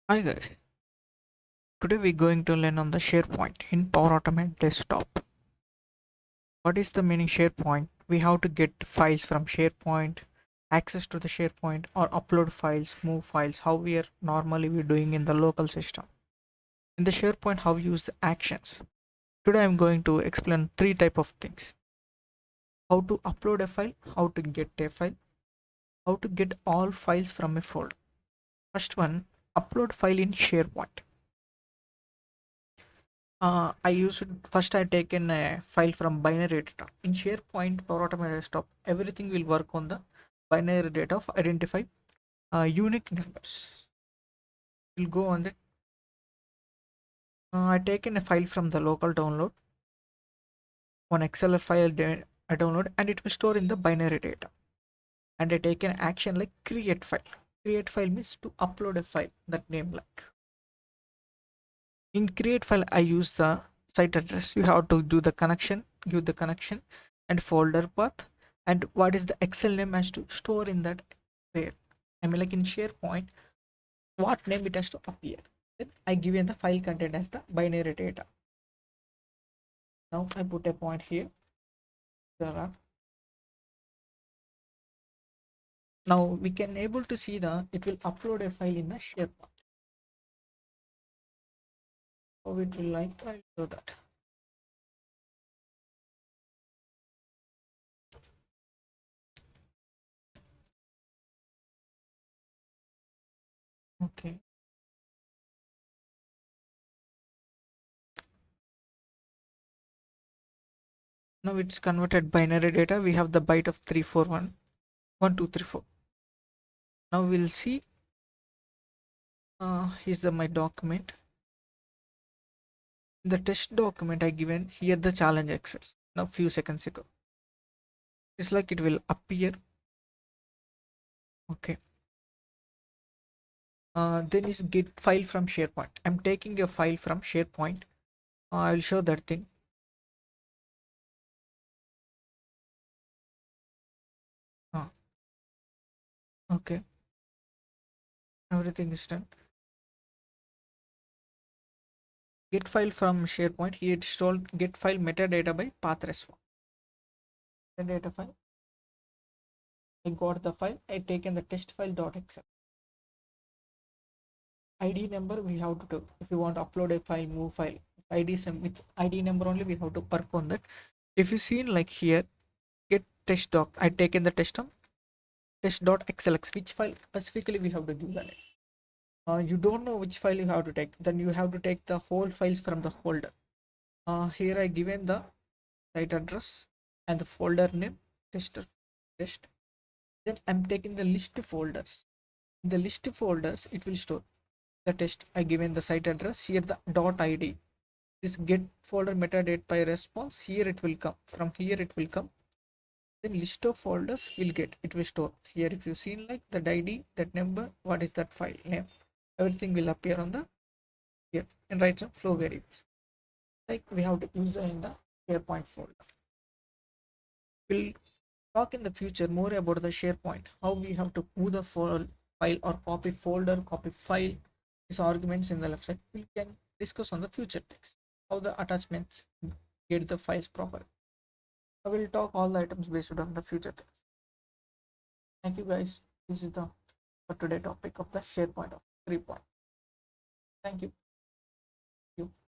Hi guys, today we're going to learn on the SharePoint in Power Automate desktop. What is the meaning SharePoint? We have to get files from SharePoint, access to the SharePoint or upload files, move files, how we are normally we doing in the local system. In the SharePoint, how we use the actions. Today I'm going to explain three type of things. How to upload a file, how to get a file, how to get all files from a folder. First one, upload file in SharePoint. I used first I taken a file from binary data. In SharePoint Power Automate Desktop, everything will work on the binary data of identify unique numbers. We'll go on that. I taken a file from the local download, one XLR file I download, and it will store in the binary data. And I take an action like create file. Create file means to upload a file that name like. In create file, I use the site address. You have to do the connection, give the connection and folder path, and what is the Excel name has to store in that where. I mean, like in SharePoint, what name it has to appear. Then I give in the file content as the binary data. Now I put a point here. There are. Now we can able to see the it will upload a file in the SharePoint. How it will like I'll show that. Okay. Now it's converted binary data. We have the byte of 341 1234. Now we'll see. Here's my document. In the test document I given here the challenge access. Now few seconds ago. It's like it will appear. Okay. Then is get file from SharePoint. I'm taking a file from SharePoint. I'll show that thing. Uh, okay. Everything is done. Get file from SharePoint. Here it's told get file metadata by path response. Metadata file. I got the file. I taken the test file.xml. ID number we have to do. If you want to upload a file, move file. ID with ID number only we have to perform that. If you see like here, get test doc. I taken the test.xlx. Which file specifically we have to give that. You don't know which file you have to take. Then you have to take the whole files from the folder. Here I given the site address and the folder name test. Then I'm taking the list folders. In the list folders, it will store the test. I given the site address here the .id. This get folder metadata by response. Here it will come. From here it will come. Then list of folders will get it will store here. If you seen like that ID, that number, what is that file name, everything will appear on the here and write some flow variables. Like we have to use in the SharePoint folder. We'll talk in the future more about the SharePoint, how we have to move the file or copy folder, copy file, these arguments in the left side. We can discuss on the future things, how the attachments get the files proper. I will talk all the items based on the future things. Thank you guys. This is the for today topic of the SharePoint of 3 point. Thank you.